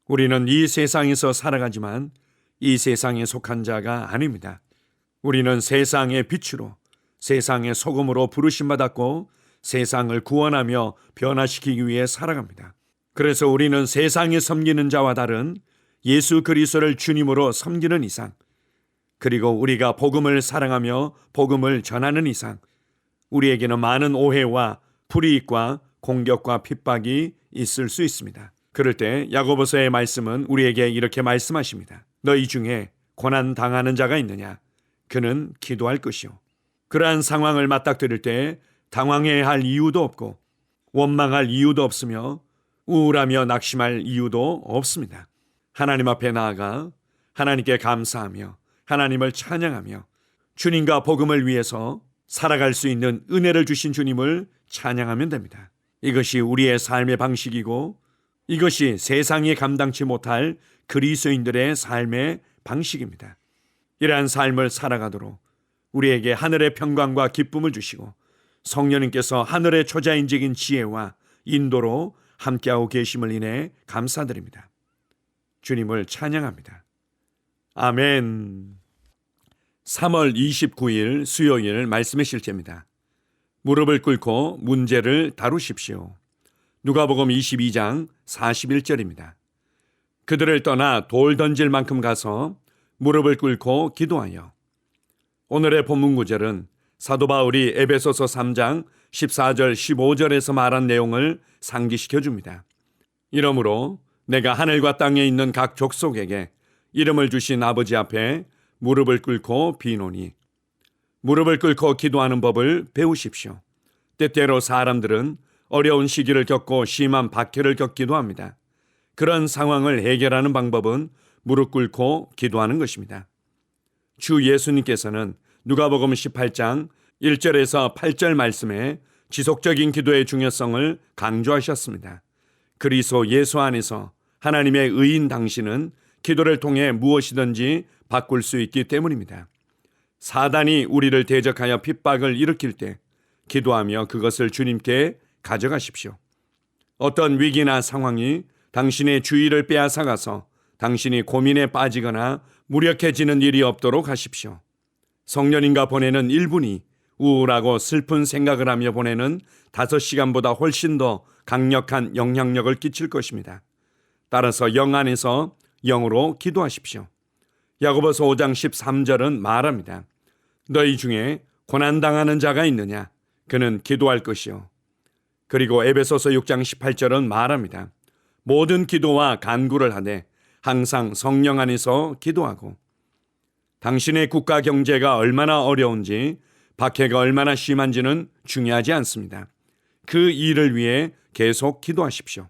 우리는 이 세상에서 살아가지만 이 세상에 속한 자가 아닙니다. 우리는 세상의 빛으로, 세상의 소금으로 부르심받았고 세상을 구원하며 변화시키기 위해 살아갑니다. 그래서 우리는 세상에 섬기는 자와 다른 예수 그리스도를 주님으로 섬기는 이상, 그리고 우리가 복음을 사랑하며 복음을 전하는 이상 우리에게는 많은 오해와 불이익과 공격과 핍박이 있을 수 있습니다. 그럴 때 야고보서의 말씀은 우리에게 이렇게 말씀하십니다. 너희 중에 고난 당하는 자가 있느냐? 그는 기도할 것이요. 그러한 상황을 맞닥뜨릴 때 당황해야 할 이유도 없고 원망할 이유도 없으며 우울하며 낙심할 이유도 없습니다. 하나님 앞에 나아가 하나님께 감사하며 하나님을 찬양하며 주님과 복음을 위해서 살아갈 수 있는 은혜를 주신 주님을 찬양하면 됩니다. 이것이 우리의 삶의 방식이고 이것이 세상이 감당치 못할 그리스도인들의 삶의 방식입니다. 이러한 삶을 살아가도록 우리에게 하늘의 평강과 기쁨을 주시고 성령님께서 하늘의 초자연적인 지혜와 인도로 함께하고 계심을 인해 감사드립니다. 주님을 찬양합니다. 아멘. 3월 29일 수요일 말씀의 실제입니다. 무릎을 꿇고 문제를 다루십시오. 누가복음 22장 41절입니다. 그들을 떠나 돌 던질 만큼 가서 무릎을 꿇고 기도하여. 오늘의 본문 구절은 사도 바울이 에베소서 3장 14절 15절에서 말한 내용을 상기시켜 줍니다. 이러므로 내가 하늘과 땅에 있는 각 족속에게 이름을 주신 아버지 앞에 무릎을 꿇고 비노니. 무릎을 꿇고 기도하는 법을 배우십시오. 때때로 사람들은 어려운 시기를 겪고 심한 박해를 겪기도 합니다. 그런 상황을 해결하는 방법은 무릎 꿇고 기도하는 것입니다. 주 예수님께서는 누가복음 18장 1절에서 8절 말씀에 지속적인 기도의 중요성을 강조하셨습니다. 그리스도 예수 안에서 하나님의 의인 당신은 기도를 통해 무엇이든지 바꿀 수 있기 때문입니다. 사단이 우리를 대적하여 핍박을 일으킬 때 기도하며 그것을 주님께 가져가십시오. 어떤 위기나 상황이 당신의 주의를 빼앗아가서 당신이 고민에 빠지거나 무력해지는 일이 없도록 하십시오. 성령님과 보내는 1분이 우울하고 슬픈 생각을 하며 보내는 5시간보다 훨씬 더 강력한 영향력을 끼칠 것입니다. 따라서 영 안에서 영으로 기도하십시오. 야고보서 5장 13절은 말합니다. 너희 중에 고난당하는 자가 있느냐? 그는 기도할 것이요. 그리고 에베소서 6장 18절은 말합니다. 모든 기도와 간구를 하되 항상 성령 안에서 기도하고. 당신의 국가 경제가 얼마나 어려운지 박해가 얼마나 심한지는 중요하지 않습니다. 그 일을 위해 계속 기도하십시오.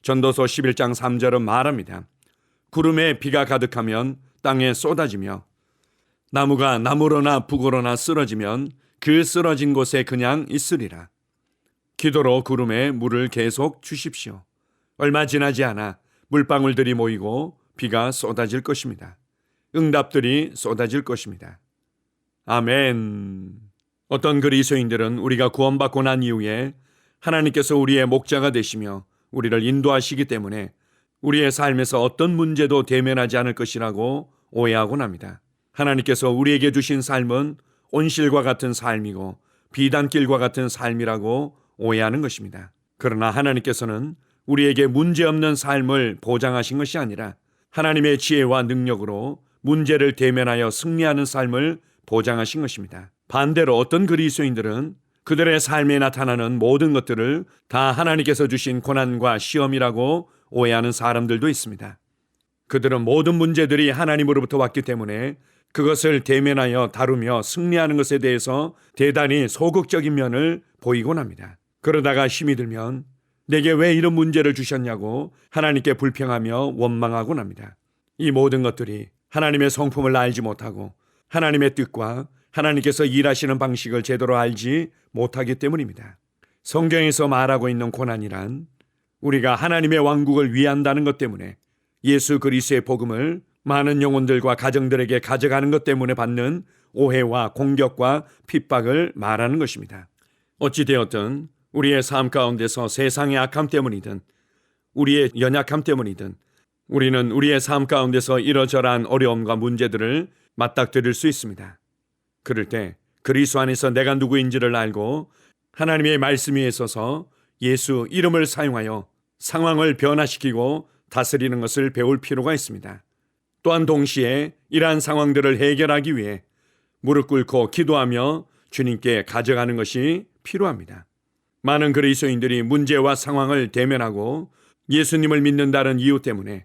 전도서 11장 3절은 말합니다. 구름에 비가 가득하면 땅에 쏟아지며 나무가 나무로나 북으로나 쓰러지면 그 쓰러진 곳에 그냥 있으리라. 기도로 구름에 물을 계속 주십시오. 얼마 지나지 않아 물방울들이 모이고 비가 쏟아질 것입니다. 응답들이 쏟아질 것입니다. 아멘. 어떤 그리스도인들은 우리가 구원받고 난 이후에 하나님께서 우리의 목자가 되시며 우리를 인도하시기 때문에 우리의 삶에서 어떤 문제도 대면하지 않을 것이라고 오해하곤 합니다. 하나님께서 우리에게 주신 삶은 온실과 같은 삶이고 비단길과 같은 삶이라고 오해하는 것입니다. 그러나 하나님께서는 우리에게 문제없는 삶을 보장하신 것이 아니라 하나님의 지혜와 능력으로 문제를 대면하여 승리하는 삶을 보장하신 것입니다. 반대로 어떤 그리스도인들은 그들의 삶에 나타나는 모든 것들을 다 하나님께서 주신 고난과 시험이라고 오해하는 사람들도 있습니다. 그들은 모든 문제들이 하나님으로부터 왔기 때문에 그것을 대면하여 다루며 승리하는 것에 대해서 대단히 소극적인 면을 보이곤 합니다. 그러다가 힘이 들면 내게 왜 이런 문제를 주셨냐고 하나님께 불평하며 원망하곤 합니다. 이 모든 것들이 하나님의 성품을 알지 못하고 하나님의 뜻과 하나님께서 일하시는 방식을 제대로 알지 못하기 때문입니다. 성경에서 말하고 있는 고난이란 우리가 하나님의 왕국을 위한다는 것 때문에 예수 그리스도의 복음을 많은 영혼들과 가정들에게 가져가는 것 때문에 받는 오해와 공격과 핍박을 말하는 것입니다. 어찌되었든 우리의 삶 가운데서 세상의 악함 때문이든 우리의 연약함 때문이든 우리는 우리의 삶 가운데서 이러저러한 어려움과 문제들을 맞닥뜨릴 수 있습니다. 그럴 때 그리스도 안에서 내가 누구인지를 알고 하나님의 말씀 위에 서서 예수 이름을 사용하여 상황을 변화시키고 다스리는 것을 배울 필요가 있습니다. 또한 동시에 이러한 상황들을 해결하기 위해 무릎 꿇고 기도하며 주님께 가져가는 것이 필요합니다. 많은 그리스도인들이 문제와 상황을 대면하고 예수님을 믿는다는 이유 때문에,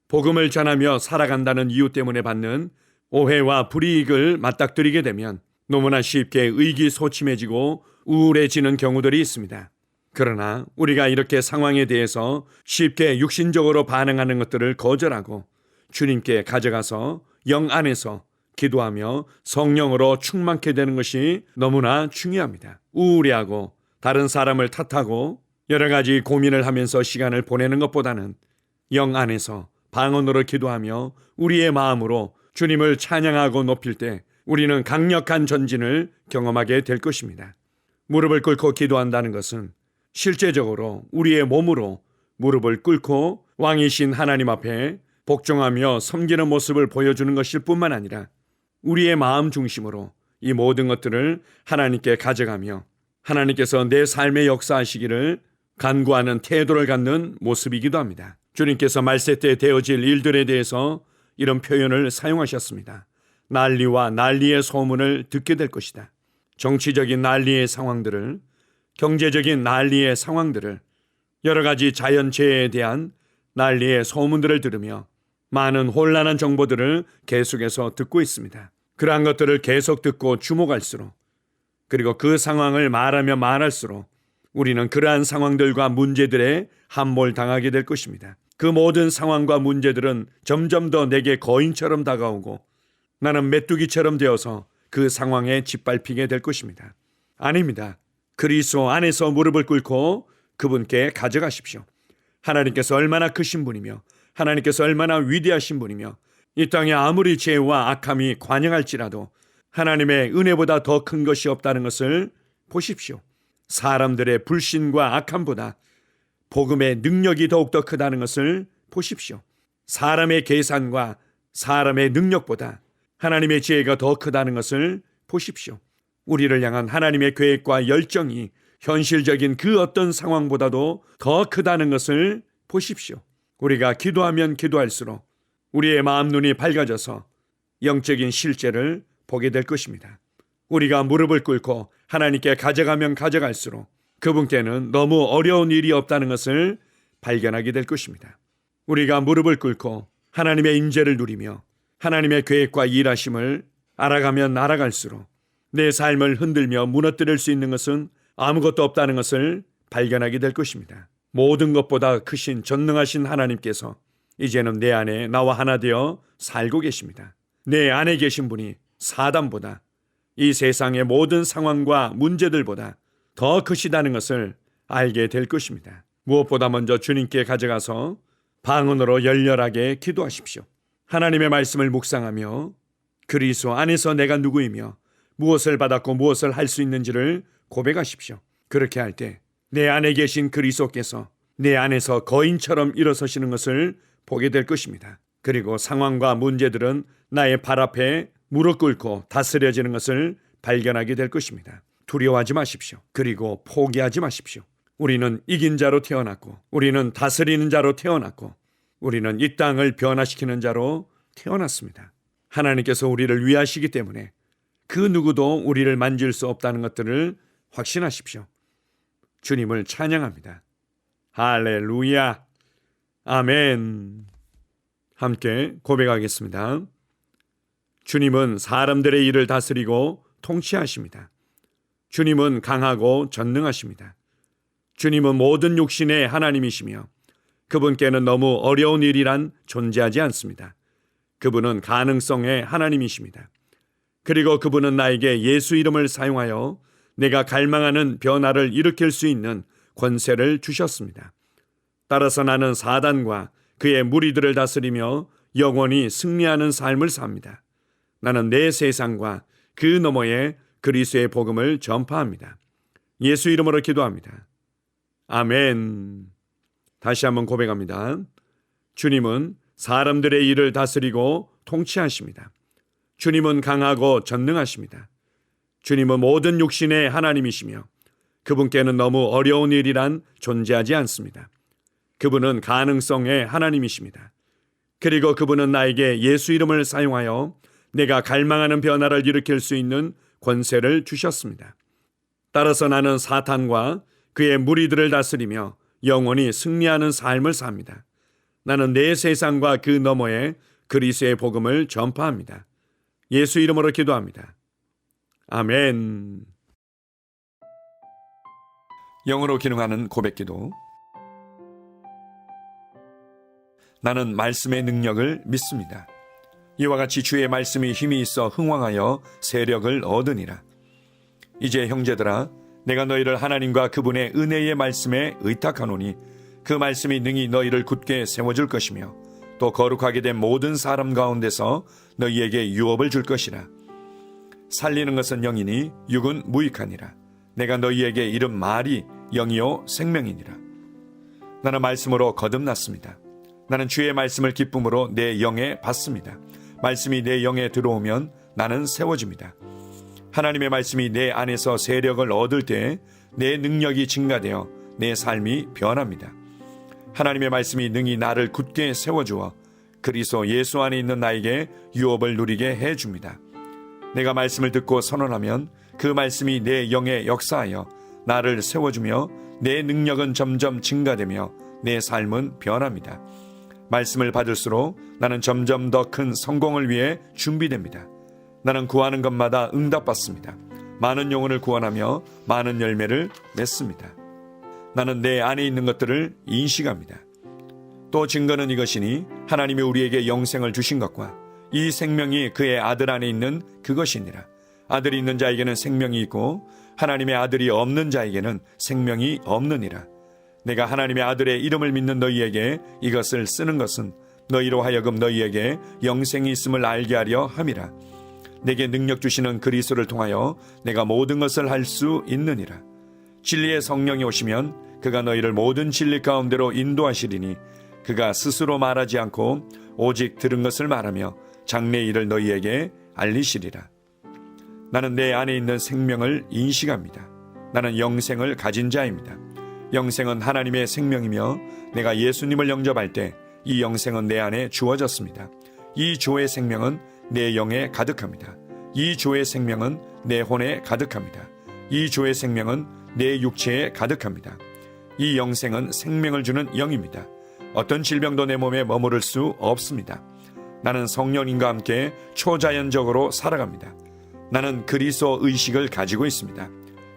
복음을 전하며 살아간다는 이유 때문에 받는 오해와 불이익을 맞닥뜨리게 되면 너무나 쉽게 의기소침해지고 우울해지는 경우들이 있습니다. 그러나 우리가 이렇게 상황에 대해서 쉽게 육신적으로 반응하는 것들을 거절하고 주님께 가져가서 영 안에서 기도하며 성령으로 충만케 되는 것이 너무나 중요합니다. 우울해하고 다른 사람을 탓하고 여러 가지 고민을 하면서 시간을 보내는 것보다는 영 안에서 방언으로 기도하며 우리의 마음으로 주님을 찬양하고 높일 때 우리는 강력한 전진을 경험하게 될 것입니다. 무릎을 꿇고 기도한다는 것은 실제적으로 우리의 몸으로 무릎을 꿇고 왕이신 하나님 앞에 복종하며 섬기는 모습을 보여주는 것일 뿐만 아니라 우리의 마음 중심으로 이 모든 것들을 하나님께 가져가며 하나님께서 내 삶에 역사하시기를 간구하는 태도를 갖는 모습이기도 합니다. 주님께서 말세 때 되어질 일들에 대해서 이런 표현을 사용하셨습니다. 난리와 난리의 소문을 듣게 될 것이다. 정치적인 난리의 상황들을, 경제적인 난리의 상황들을, 여러 가지 자연재해에 대한 난리의 소문들을 들으며 많은 혼란한 정보들을 계속해서 듣고 있습니다. 그러한 것들을 계속 듣고 주목할수록, 그리고 그 상황을 말하며 말할수록 우리는 그러한 상황들과 문제들에 함몰당하게 될 것입니다. 그 모든 상황과 문제들은 점점 더 내게 거인처럼 다가오고 나는 메뚜기처럼 되어서 그 상황에 짓밟히게 될 것입니다. 아닙니다. 그리스도 안에서 무릎을 꿇고 그분께 가져가십시오. 하나님께서 얼마나 크신 분이며 하나님께서 얼마나 위대하신 분이며 이 땅에 아무리 죄와 악함이 관영할지라도 하나님의 은혜보다 더 큰 것이 없다는 것을 보십시오. 사람들의 불신과 악함보다 복음의 능력이 더욱더 크다는 것을 보십시오. 사람의 계산과 사람의 능력보다 하나님의 지혜가 더 크다는 것을 보십시오. 우리를 향한 하나님의 계획과 열정이 현실적인 그 어떤 상황보다도 더 크다는 것을 보십시오. 우리가 기도하면 기도할수록 우리의 마음 눈이 밝아져서 영적인 실제를 보게 될 것입니다. 우리가 무릎을 꿇고 하나님께 가져가면 가져갈수록 그분께는 너무 어려운 일이 없다는 것을 발견하게 될 것입니다. 우리가 무릎을 꿇고 하나님의 임재를 누리며 하나님의 계획과 일하심을 알아가면 알아갈수록 내 삶을 흔들며 무너뜨릴 수 있는 것은 아무것도 없다는 것을 발견하게 될 것입니다. 모든 것보다 크신 전능하신 하나님께서 이제는 내 안에 나와 하나 되어 살고 계십니다. 내 안에 계신 분이 사단보다, 이 세상의 모든 상황과 문제들보다 더 크시다는 것을 알게 될 것입니다. 무엇보다 먼저 주님께 가져가서 방언으로 열렬하게 기도하십시오. 하나님의 말씀을 묵상하며 그리스도 안에서 내가 누구이며 무엇을 받았고 무엇을 할 수 있는지를 고백하십시오. 그렇게 할 때 내 안에 계신 그리스도께서 내 안에서 거인처럼 일어서시는 것을 보게 될 것입니다. 그리고 상황과 문제들은 나의 발 앞에 무릎 꿇고 다스려지는 것을 발견하게 될 것입니다. 두려워하지 마십시오. 그리고 포기하지 마십시오. 우리는 이긴 자로 태어났고 우리는 다스리는 자로 태어났고 우리는 이 땅을 변화시키는 자로 태어났습니다. 하나님께서 우리를 위하시기 때문에 그 누구도 우리를 만질 수 없다는 것들을 확신하십시오. 주님을 찬양합니다. 할렐루야. 아멘. 함께 고백하겠습니다. 주님은 사람들의 일을 다스리고 통치하십니다. 주님은 강하고 전능하십니다. 주님은 모든 육신의 하나님이시며 그분께는 너무 어려운 일이란 존재하지 않습니다. 그분은 가능성의 하나님이십니다. 그리고 그분은 나에게 예수 이름을 사용하여 내가 갈망하는 변화를 일으킬 수 있는 권세를 주셨습니다. 따라서 나는 사단과 그의 무리들을 다스리며 영원히 승리하는 삶을 삽니다. 나는 내 세상과 그 너머에 그리스도의 복음을 전파합니다. 예수 이름으로 기도합니다. 아멘. 다시 한번 고백합니다. 주님은 사람들의 일을 다스리고 통치하십니다. 주님은 강하고 전능하십니다. 주님은 모든 육신의 하나님이시며 그분께는 너무 어려운 일이란 존재하지 않습니다. 그분은 가능성의 하나님이십니다. 그리고 그분은 나에게 예수 이름을 사용하여 내가 갈망하는 변화를 일으킬 수 있는 권세를 주셨습니다. 따라서 나는 사탄과 그의 무리들을 다스리며 영원히 승리하는 삶을 삽니다. 나는 내 세상과 그 너머에 그리스도의 복음을 전파합니다. 예수 이름으로 기도합니다. 아멘. 영어로 기능하는 고백기도. 나는 말씀의 능력을 믿습니다. 이와 같이 주의 말씀이 힘이 있어 흥왕하여 세력을 얻으니라. 이제 형제들아, 내가 너희를 하나님과 그분의 은혜의 말씀에 의탁하노니 그 말씀이 능히 너희를 굳게 세워줄 것이며 또 거룩하게 된 모든 사람 가운데서 너희에게 유업을 줄 것이라. 살리는 것은 영이니 육은 무익하니라. 내가 너희에게 이른 말이 영이요 생명이니라. 나는 말씀으로 거듭났습니다. 나는 주의 말씀을 기쁨으로 내 영에 받습니다. 말씀이 내 영에 들어오면 나는 세워집니다. 하나님의 말씀이 내 안에서 세력을 얻을 때 내 능력이 증가되어 내 삶이 변합니다. 하나님의 말씀이 능히 나를 굳게 세워주어 그리스도 예수 안에 있는 나에게 유업을 누리게 해줍니다. 내가 말씀을 듣고 선언하면 그 말씀이 내 영에 역사하여 나를 세워주며 내 능력은 점점 증가되며 내 삶은 변합니다. 말씀을 받을수록 나는 점점 더 큰 성공을 위해 준비됩니다. 나는 구하는 것마다 응답받습니다. 많은 영혼을 구원하며 많은 열매를 맺습니다. 나는 내 안에 있는 것들을 인식합니다. 또 증거는 이것이니 하나님이 우리에게 영생을 주신 것과 이 생명이 그의 아들 안에 있는 그것이니라. 아들이 있는 자에게는 생명이 있고 하나님의 아들이 없는 자에게는 생명이 없느니라. 내가 하나님의 아들의 이름을 믿는 너희에게 이것을 쓰는 것은 너희로 하여금 너희에게 영생이 있음을 알게 하려 함이라. 내게 능력 주시는 그리스도를 통하여 내가 모든 것을 할 수 있느니라. 진리의 성령이 오시면 그가 너희를 모든 진리 가운데로 인도하시리니 그가 스스로 말하지 않고 오직 들은 것을 말하며 장래 일을 너희에게 알리시리라. 나는 내 안에 있는 생명을 인식합니다. 나는 영생을 가진 자입니다. 영생은 하나님의 생명이며 내가 예수님을 영접할 때 이 영생은 내 안에 주어졌습니다. 이 주의 생명은 내 영에 가득합니다. 이 주의 생명은 내 혼에 가득합니다. 이 주의 생명은 내 육체에 가득합니다. 이 영생은 생명을 주는 영입니다. 어떤 질병도 내 몸에 머무를 수 없습니다. 나는 성령님과 함께 초자연적으로 살아갑니다. 나는 그리스도 의식을 가지고 있습니다.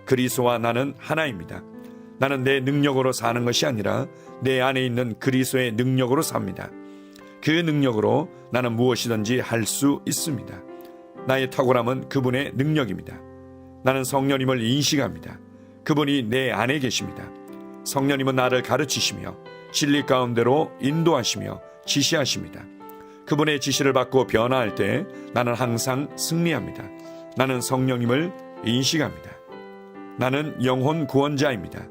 그리스도와 나는 하나입니다. 나는 내 능력으로 사는 것이 아니라 내 안에 있는 그리스도의 능력으로 삽니다. 그 능력으로 나는 무엇이든지 할 수 있습니다. 나의 탁월함은 그분의 능력입니다. 나는 성령님을 인식합니다. 그분이 내 안에 계십니다. 성령님은 나를 가르치시며 진리 가운데로 인도하시며 지시하십니다. 그분의 지시를 받고 변화할 때 나는 항상 승리합니다. 나는 성령님을 인식합니다. 나는 영혼 구원자입니다.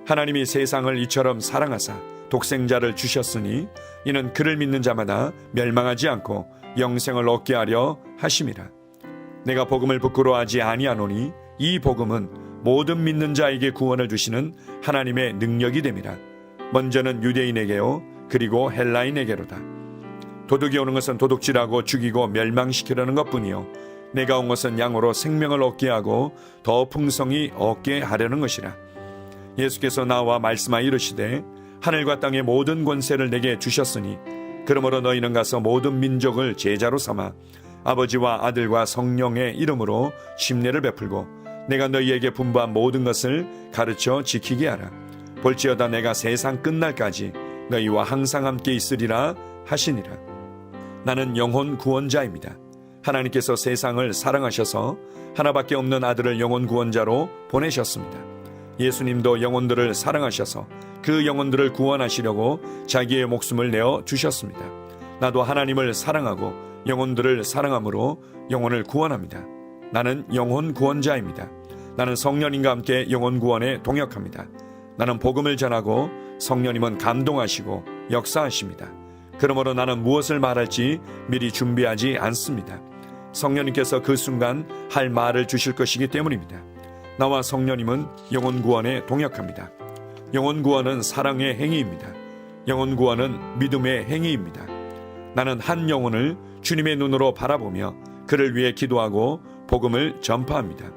하나님이 세상을 이처럼 사랑하사 독생자를 주셨으니 이는 그를 믿는 자마다 멸망하지 않고 영생을 얻게 하려 하심이라. 내가 복음을 부끄러워하지 아니하노니 이 복음은 모든 믿는 자에게 구원을 주시는 하나님의 능력이 됨이라. 먼저는 유대인에게요 그리고 헬라인에게로다. 도둑이 오는 것은 도둑질하고 죽이고 멸망시키려는 것뿐이요 내가 온 것은 양으로 생명을 얻게 하고 더 풍성히 얻게 하려는 것이라. 예수께서 나와 말씀하여 이르시되 하늘과 땅의 모든 권세를 내게 주셨으니 그러므로 너희는 가서 모든 민족을 제자로 삼아 아버지와 아들과 성령의 이름으로 침례를 베풀고 내가 너희에게 분부한 모든 것을 가르쳐 지키게 하라. 볼지어다 내가 세상 끝날까지 너희와 항상 함께 있으리라 하시니라. 나는 영혼 구원자입니다. 하나님께서 세상을 사랑하셔서 하나밖에 없는 아들을 영혼 구원자로 보내셨습니다. 예수님도 영혼들을 사랑하셔서 그 영혼들을 구원하시려고 자기의 목숨을 내어 주셨습니다. 나도 하나님을 사랑하고 영혼들을 사랑함으로 영혼을 구원합니다. 나는 영혼 구원자입니다. 나는 성령님과 함께 영혼 구원에 동역합니다. 나는 복음을 전하고 성령님은 감동하시고 역사하십니다. 그러므로 나는 무엇을 말할지 미리 준비하지 않습니다. 성령님께서 그 순간 할 말을 주실 것이기 때문입니다. 나와 성령님은 영혼 구원에 동역합니다. 영혼 구원은 사랑의 행위입니다. 영혼 구원은 믿음의 행위입니다. 나는 한 영혼을 주님의 눈으로 바라보며 그를 위해 기도하고 복음을 전파합니다.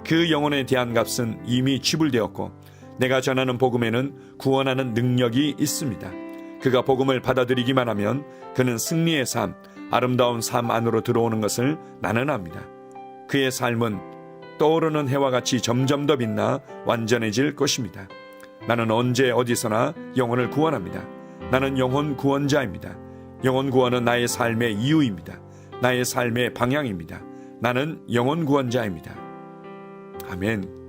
그 영혼에 대한 값은 이미 지불되었고 내가 전하는 복음에는 구원하는 능력이 있습니다. 그가 복음을 받아들이기만 하면 그는 승리의 삶, 아름다운 삶 안으로 들어오는 것을 나는 압니다. 그의 삶은 떠오르는 해와 같이 점점 더 빛나 완전해질 것입니다. 나는 언제 어디서나 영혼을 구원합니다. 나는 영혼 구원자입니다. 영혼 구원은 나의 삶의 이유입니다. 나의 삶의 방향입니다. 나는 영혼 구원자입니다. 아멘.